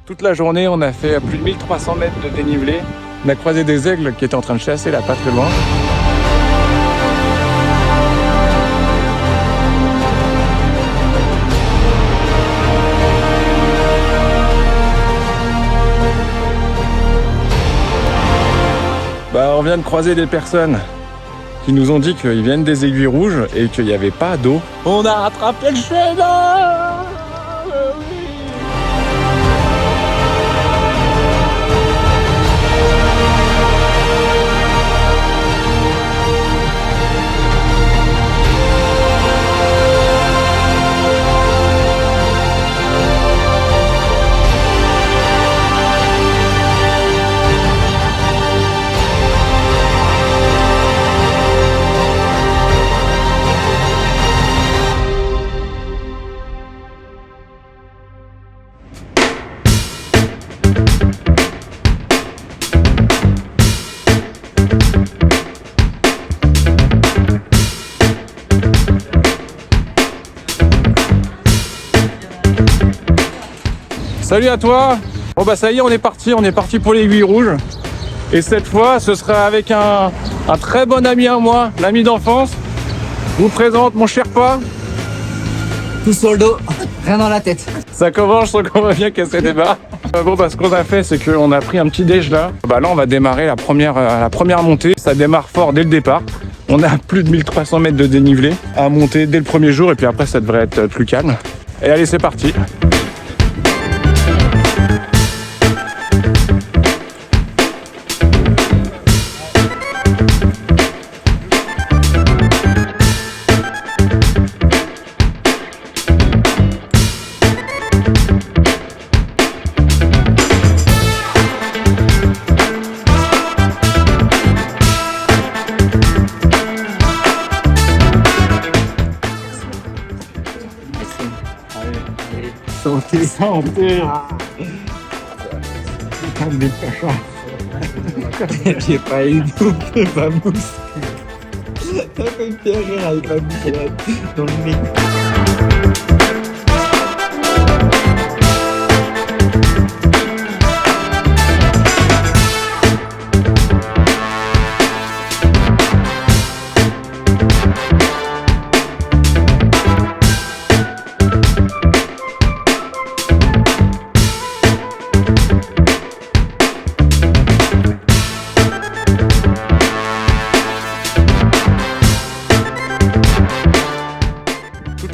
Toute la journée, on a fait plus de 1300 mètres de dénivelé. On a croisé des aigles qui étaient en train de chasser là, pas très loin. On vient de croiser des personnes qui nous ont dit qu'ils viennent des Aiguilles Rouges et qu'il n'y avait pas d'eau. On a rattrapé le chemin! Salut à toi. Bon ça y est, on est parti pour l'Aiguille Rouge. Et cette fois, ce sera avec un très bon ami à moi, l'ami d'enfance. Je vous présente mon Sherpa. Tout sur le dos, rien dans la tête. Ça commence, je sens qu'on va bien casser des barres. Ce qu'on a fait, c'est qu'on a pris un petit déj là. Là, on va démarrer la première montée. Ça démarre fort dès le départ. On a plus de 1300 mètres de dénivelé à monter dès le premier jour. Et puis après, ça devrait être plus calme. Et allez, c'est parti. Santé. Comme des pachas. J'ai pas eu de pas mousse. T'as fait me faire rire avec la mousse dans le micro.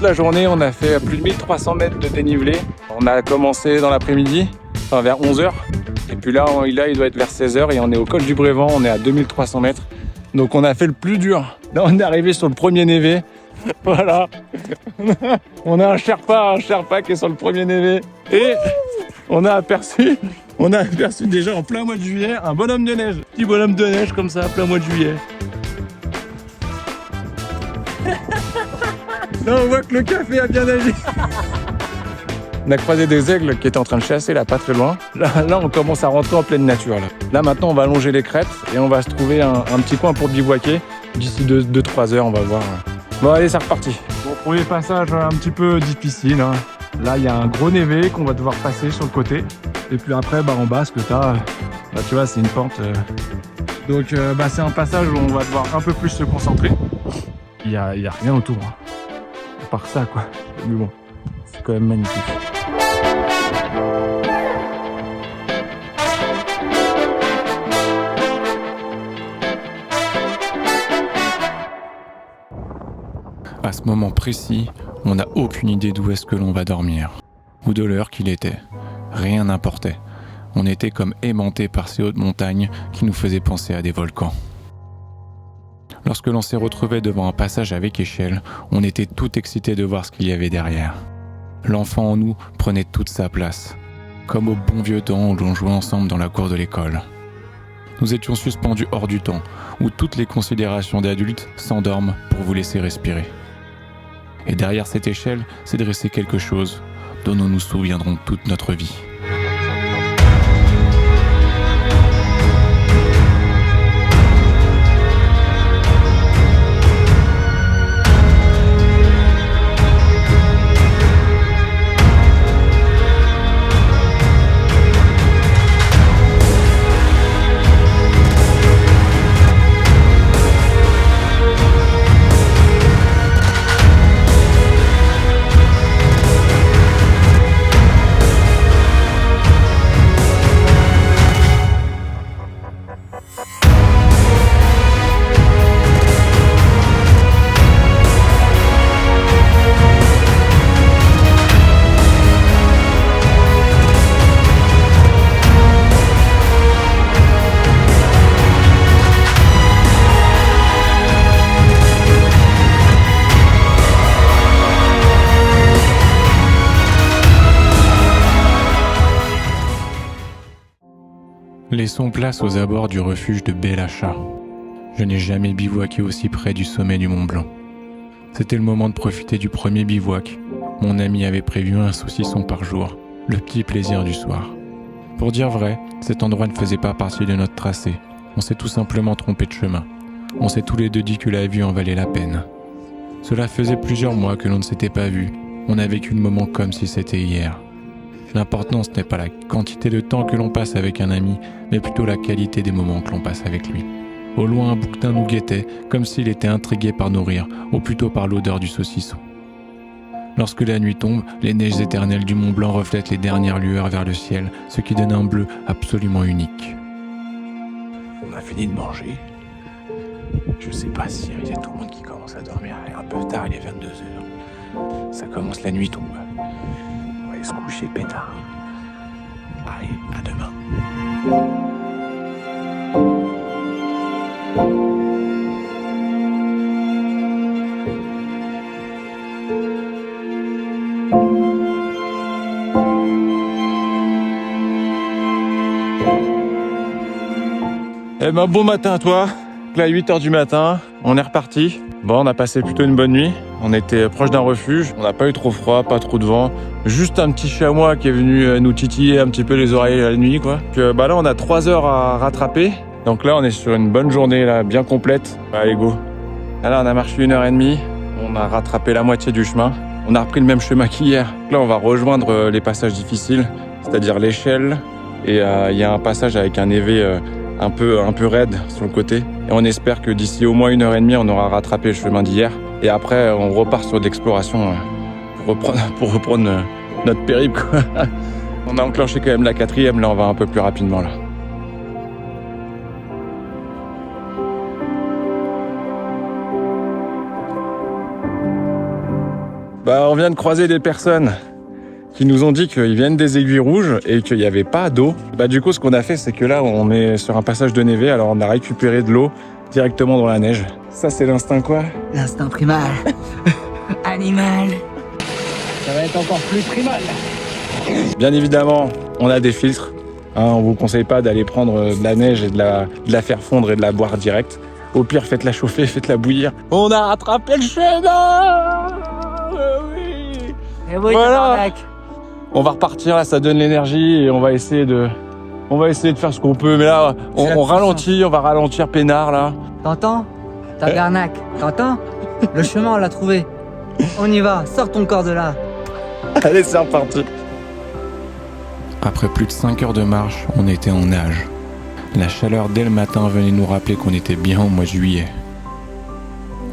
La journée, on a fait plus de 1300 mètres de dénivelé. On a commencé dans l'après-midi, vers 11h. Et puis là, il doit être vers 16h et on est au col du Brévent, on est à 2300 mètres. Donc on a fait le plus dur. Là, on est arrivé sur le premier névé. Voilà. On a un Sherpa qui est sur le premier névé. Et on a aperçu déjà en plein mois de juillet un bonhomme de neige. Petit bonhomme de neige comme ça, plein mois de juillet. Là, on voit que le café a bien agi. On a croisé des aigles qui étaient en train de chasser là, pas très loin. Là, on commence à rentrer en pleine nature. Là maintenant, on va allonger les crêtes et on va se trouver un petit coin pour bivouaquer. D'ici 2-3 heures, on va voir. Bon, allez, c'est reparti. Bon, premier passage un petit peu difficile. Là, il y a un gros névé qu'on va devoir passer sur le côté. Et puis après, en bas, ce que t'as, tu vois, c'est une pente. Donc, c'est un passage où on va devoir un peu plus se concentrer. Il y a rien autour. À part ça, quoi. Mais bon, c'est quand même magnifique. À ce moment précis, on n'a aucune idée d'où est-ce que l'on va dormir, ou de l'heure qu'il était. Rien n'importait. On était comme aimantés par ces hautes montagnes qui nous faisaient penser à des volcans. Lorsque l'on s'est retrouvé devant un passage avec échelle, on était tout excités de voir ce qu'il y avait derrière. L'enfant en nous prenait toute sa place, comme au bon vieux temps où l'on jouait ensemble dans la cour de l'école. Nous étions suspendus hors du temps, où toutes les considérations d'adultes s'endorment pour vous laisser respirer. Et derrière cette échelle s'est dressé quelque chose dont nous nous souviendrons toute notre vie. Laissons place aux abords du refuge de Bel-Achat. Je n'ai jamais bivouaqué aussi près du sommet du Mont Blanc. C'était le moment de profiter du premier bivouac. Mon ami avait prévu un saucisson par jour, le petit plaisir du soir. Pour dire vrai, cet endroit ne faisait pas partie de notre tracé. On s'est tout simplement trompé de chemin. On s'est tous les deux dit que la vue en valait la peine. Cela faisait plusieurs mois que l'on ne s'était pas vus. On a vécu le moment comme si c'était hier. L'important, ce n'est pas la quantité de temps que l'on passe avec un ami, mais plutôt la qualité des moments que l'on passe avec lui. Au loin, un bouquetin nous guettait, comme s'il était intrigué par nos rires, ou plutôt par l'odeur du saucisson. Lorsque la nuit tombe, les neiges éternelles du Mont Blanc reflètent les dernières lueurs vers le ciel, ce qui donne un bleu absolument unique. On a fini de manger. Je sais pas si il y a tout le monde qui commence à dormir. Un peu tard, il est 22h. Ça commence, la nuit tombe. On va aller se coucher pétard. Allez, à demain. Eh ben bon matin à toi, là 8h du matin, on est reparti. Bon, on a passé plutôt une bonne nuit, on était proche d'un refuge, on n'a pas eu trop froid, pas trop de vent, juste un petit chamois qui est venu nous titiller un petit peu les oreilles la nuit quoi. Donc, là on a 3 heures à rattraper, donc là on est sur une bonne journée là, bien complète. Allez go. Là on a marché 1h30, on a rattrapé la moitié du chemin, on a repris le même chemin qu'hier. Là on va rejoindre les passages difficiles, c'est-à-dire l'échelle, et il y a un passage avec un évé un peu raide sur le côté. Et on espère que d'ici au moins 1h30, on aura rattrapé le chemin d'hier. Et après, on repart sur l'exploration pour reprendre notre périple, quoi. On a enclenché quand même la 4e, là on va un peu plus rapidement là. On vient de croiser des personnes qui nous ont dit qu'ils viennent des Aiguilles Rouges et qu'il n'y avait pas d'eau. Du coup, ce qu'on a fait, c'est que là, on est sur un passage de névé, alors on a récupéré de l'eau directement dans la neige. Ça, c'est l'instinct quoi? L'instinct primal. Animal. Ça va être encore plus primal. Bien évidemment, on a des filtres. On vous conseille pas d'aller prendre de la neige et de la faire fondre et de la boire direct. Au pire, faites-la chauffer, faites-la bouillir. On a rattrapé le chemin. Oui. Et oui, Voilà. On va repartir, là, ça donne l'énergie et on va essayer de faire ce qu'on peut. Mais là, on ralentit, on va ralentir peinard, là. T'entends? Tabarnak. T'entends? Le chemin, on l'a trouvé. On y va, sors ton corps de là. Allez, c'est reparti. Après plus de 5 heures de marche, on était en nage. La chaleur dès le matin venait nous rappeler qu'on était bien au mois de juillet.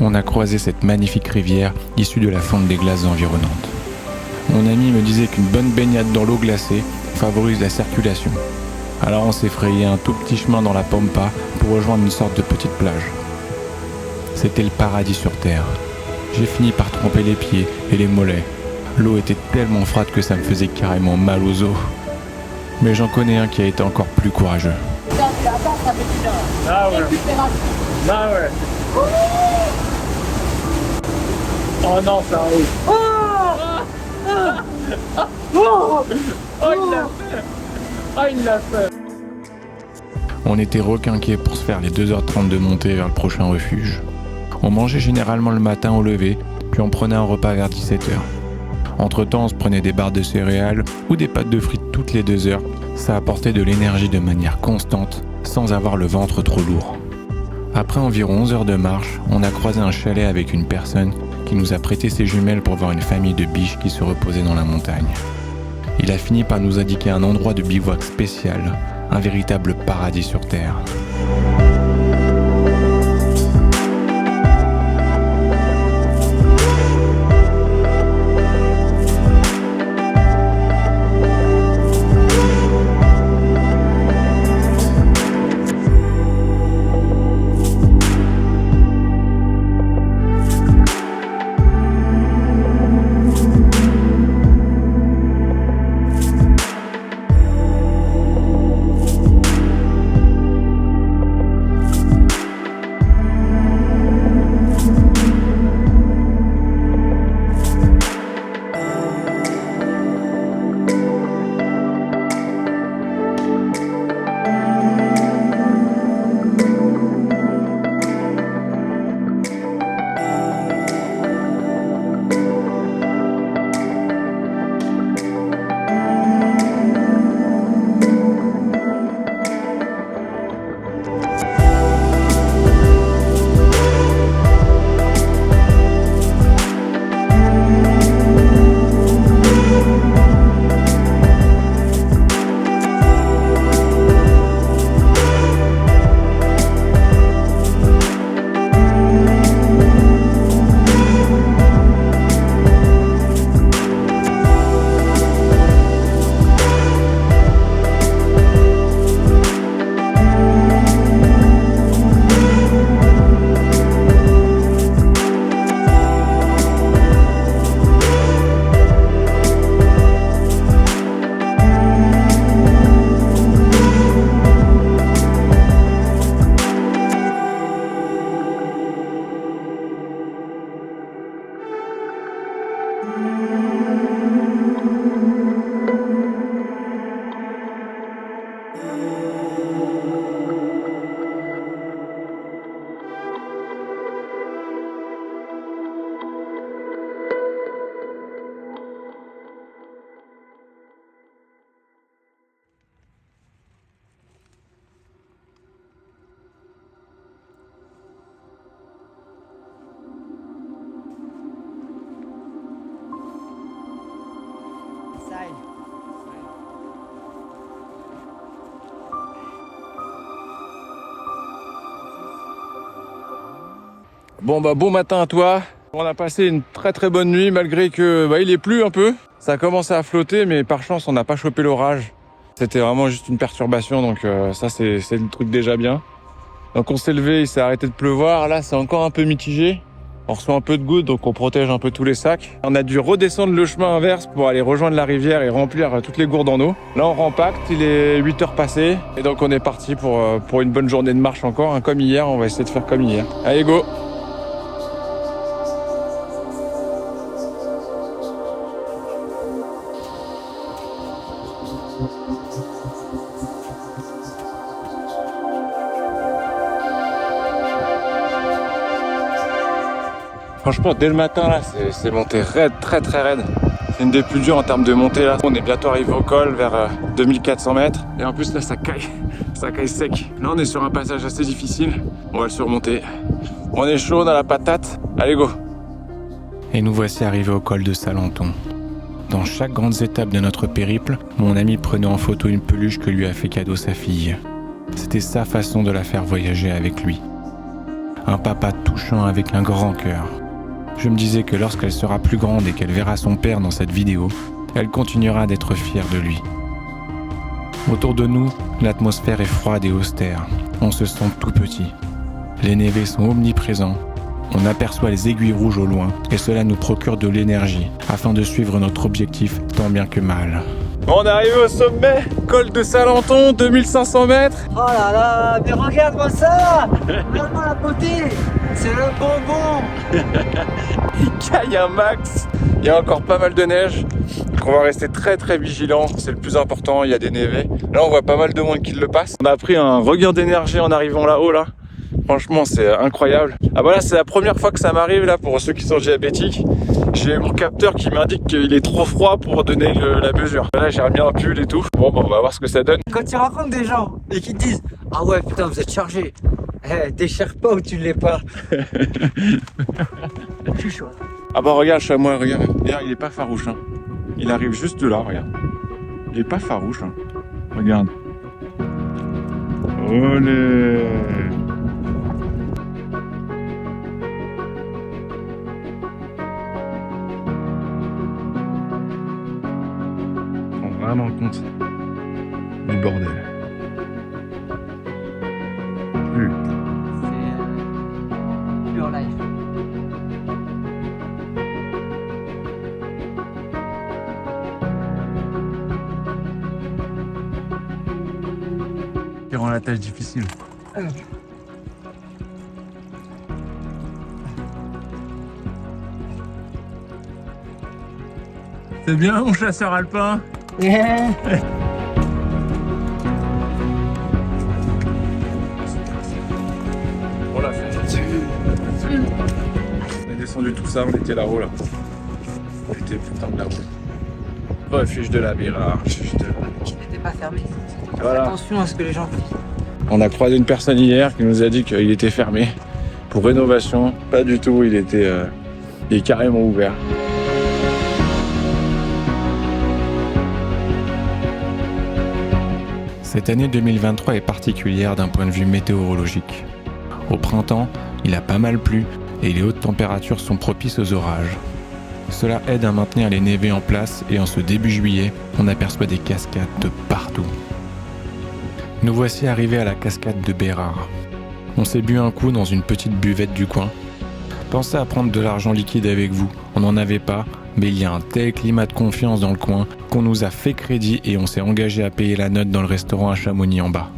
On a croisé cette magnifique rivière issue de la fonte des glaces environnantes. Mon ami me disait qu'une bonne baignade dans l'eau glacée favorise la circulation. Alors on s'est frayé un tout petit chemin dans la pampa pour rejoindre une sorte de petite plage. C'était le paradis sur terre. J'ai fini par tremper les pieds et les mollets. L'eau était tellement froide que ça me faisait carrément mal aux os. Mais j'en connais un qui a été encore plus courageux. Ah ouais. Ah ouais. Oh non, ça arrive. Il l'a fait. On était requinqués pour se faire les 2h30 de montée vers le prochain refuge. On mangeait généralement le matin au lever, puis on prenait un repas vers 17h. Entre-temps, on se prenait des barres de céréales ou des pâtes de frites toutes les 2 heures. Ça apportait de l'énergie de manière constante, sans avoir le ventre trop lourd. Après environ 11 heures de marche, on a croisé un chalet avec une personne qui nous a prêté ses jumelles pour voir une famille de biches qui se reposait dans la montagne. Il a fini par nous indiquer un endroit de bivouac spécial, un véritable paradis sur terre. Bon matin à toi. On a passé une très très bonne nuit malgré que il est plu un peu. Ça a commencé à flotter mais par chance on n'a pas chopé l'orage. C'était vraiment juste une perturbation donc ça c'est le truc déjà bien. Donc on s'est levé, il s'est arrêté de pleuvoir. Là c'est encore un peu mitigé. On reçoit un peu de gouttes donc on protège un peu tous les sacs. On a dû redescendre le chemin inverse pour aller rejoindre la rivière et remplir toutes les gourdes en eau. Là on rempacte, il est 8h passées et donc on est parti pour une bonne journée de marche encore. Hein, comme hier, on va essayer de faire comme hier. Allez go! Franchement, dès le matin, là, c'est monté raide, très très raide. C'est une des plus dures en termes de montée, là. On est bientôt arrivé au col, vers 2400 mètres. Et en plus, là, ça caille sec. Là, on est sur un passage assez difficile. On va le surmonter. On est chaud, on a la patate. Allez, go! Et nous voici arrivés au col de Salenton. Dans chaque grande étape de notre périple, mon ami prenait en photo une peluche que lui a fait cadeau sa fille. C'était sa façon de la faire voyager avec lui. Un papa touchant avec un grand cœur. Je me disais que lorsqu'elle sera plus grande et qu'elle verra son père dans cette vidéo, elle continuera d'être fière de lui. Autour de nous, l'atmosphère est froide et austère. On se sent tout petit. Les névés sont omniprésents. On aperçoit les aiguilles rouges au loin et cela nous procure de l'énergie afin de suivre notre objectif tant bien que mal. On est arrivé au sommet, col de Salenton, 2500 mètres. Oh là là, mais regarde-moi ça. Regarde-moi la beauté. C'est le bonbon. Il caille un max. Il y a encore pas mal de neige. Donc on va rester très très vigilant. C'est le plus important, il y a des névés. Là on voit pas mal de monde qui le passe. On a pris un regain d'énergie en arrivant là-haut là. Franchement c'est incroyable. Ah bah là c'est la première fois que ça m'arrive là pour ceux qui sont diabétiques. J'ai mon capteur qui m'indique qu'il est trop froid pour donner la mesure. Là j'ai remis un pull et tout. Bon bah on va voir ce que ça donne. Quand tu rencontres des gens et qu'ils te disent « Ah ouais, putain, vous êtes chargé !» Déchire pas ou tu l'es pas. Je suis chaud. Ah bah regarde chamois, regarde. Regarde, il est pas farouche. Hein. Il arrive juste de là, regarde. Il est pas farouche. Hein. Regarde. Olé. On prend vraiment compte du bordel. Putain. C'est pure life. Qui rend la tâche difficile. C'est bien mon chasseur alpin. Yeah. On l'a fait. On est descendu tout ça, on était là-haut là. On était putain de là-haut. Refuge de la Bérard, refuge de la... Je n'étais pas fermé. Voilà. Attention à ce que les gens font. On a croisé une personne hier qui nous a dit qu'il était fermé pour rénovation. Pas du tout, il est carrément ouvert. Cette année 2023 est particulière d'un point de vue météorologique. Au printemps, il a pas mal plu et les hautes températures sont propices aux orages. Cela aide à maintenir les névés en place et en ce début juillet, on aperçoit des cascades de partout. Nous voici arrivés à la cascade de Bérard. On s'est bu un coup dans une petite buvette du coin. Pensez à prendre de l'argent liquide avec vous, on n'en avait pas, mais il y a un tel climat de confiance dans le coin qu'on nous a fait crédit et on s'est engagé à payer la note dans le restaurant à Chamonix en bas.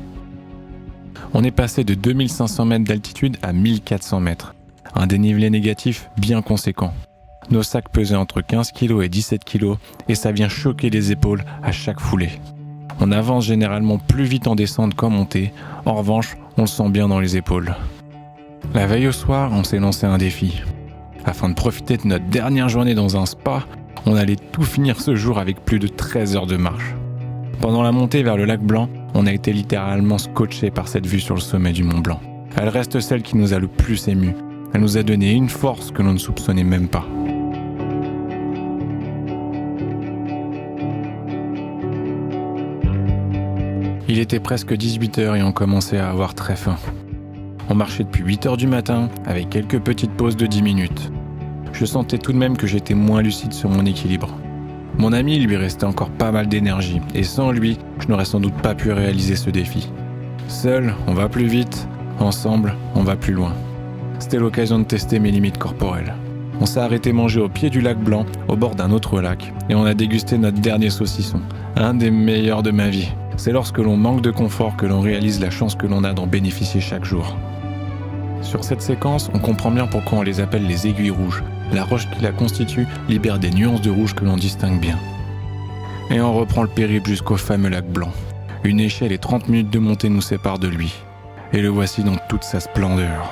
On est passé de 2500 mètres d'altitude à 1400 mètres. Un dénivelé négatif bien conséquent. Nos sacs pesaient entre 15 kg et 17 kg et ça vient choquer les épaules à chaque foulée. On avance généralement plus vite en descente qu'en montée, en revanche, on le sent bien dans les épaules. La veille au soir, on s'est lancé un défi. Afin de profiter de notre dernière journée dans un spa, on allait tout finir ce jour avec plus de 13 heures de marche. Pendant la montée vers le lac Blanc, on a été littéralement scotché par cette vue sur le sommet du Mont Blanc. Elle reste celle qui nous a le plus ému. Elle nous a donné une force que l'on ne soupçonnait même pas. Il était presque 18h et on commençait à avoir très faim. On marchait depuis 8h du matin, avec quelques petites pauses de 10 minutes. Je sentais tout de même que j'étais moins lucide sur mon équilibre. Mon ami lui restait encore pas mal d'énergie, et sans lui, je n'aurais sans doute pas pu réaliser ce défi. Seul, on va plus vite, ensemble, on va plus loin. C'était l'occasion de tester mes limites corporelles. On s'est arrêté manger au pied du lac Blanc, au bord d'un autre lac, et on a dégusté notre dernier saucisson, un des meilleurs de ma vie. C'est lorsque l'on manque de confort que l'on réalise la chance que l'on a d'en bénéficier chaque jour. Sur cette séquence, on comprend bien pourquoi on les appelle les aiguilles rouges. La roche qui la constitue libère des nuances de rouge que l'on distingue bien. Et on reprend le périple jusqu'au fameux lac Blanc. Une échelle et 30 minutes de montée nous séparent de lui. Et le voici dans toute sa splendeur.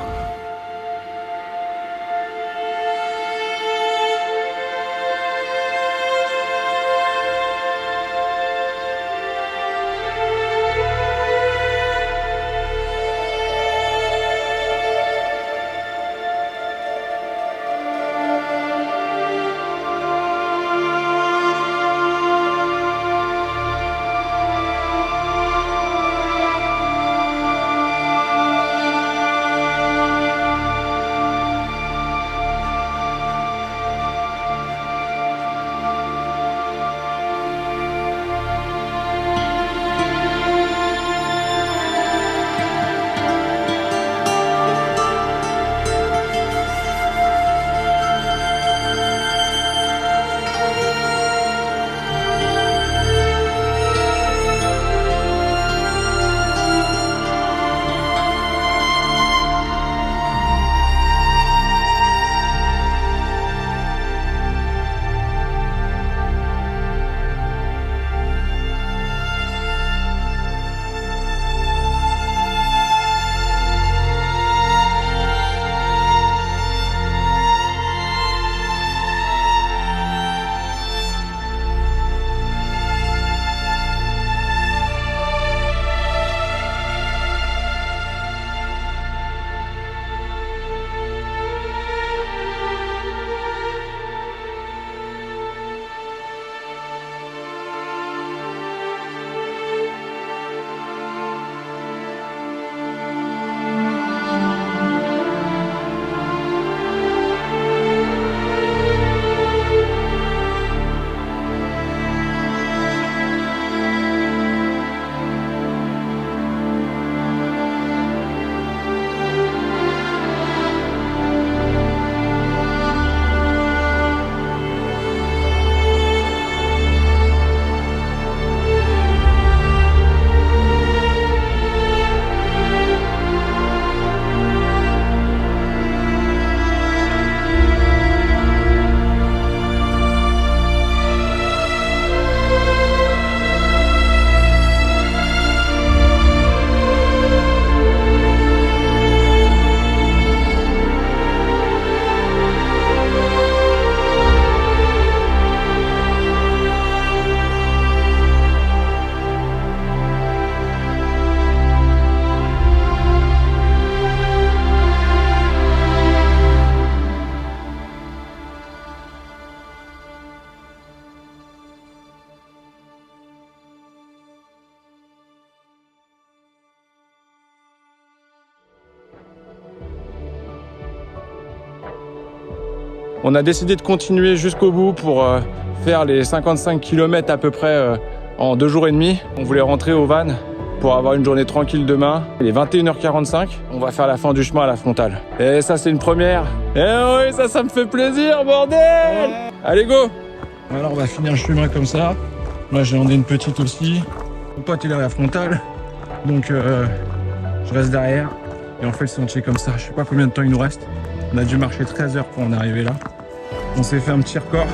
On a décidé de continuer jusqu'au bout pour faire les 55 km à peu près en 2 jours et demi. On voulait rentrer au van pour avoir une journée tranquille demain. Il est 21h45. On va faire la fin du chemin à la frontale. Et ça, c'est une première. Et oui, ça me fait plaisir, bordel! Ouais. Allez, go! Alors, on va finir le chemin comme ça. Moi, j'ai emmené une petite aussi. Mon pote, il est à la frontale. Donc, je reste derrière. Et on fait le sentier comme ça. Je sais pas combien de temps il nous reste. On a dû marcher 13 heures pour en arriver là. On s'est fait un petit record.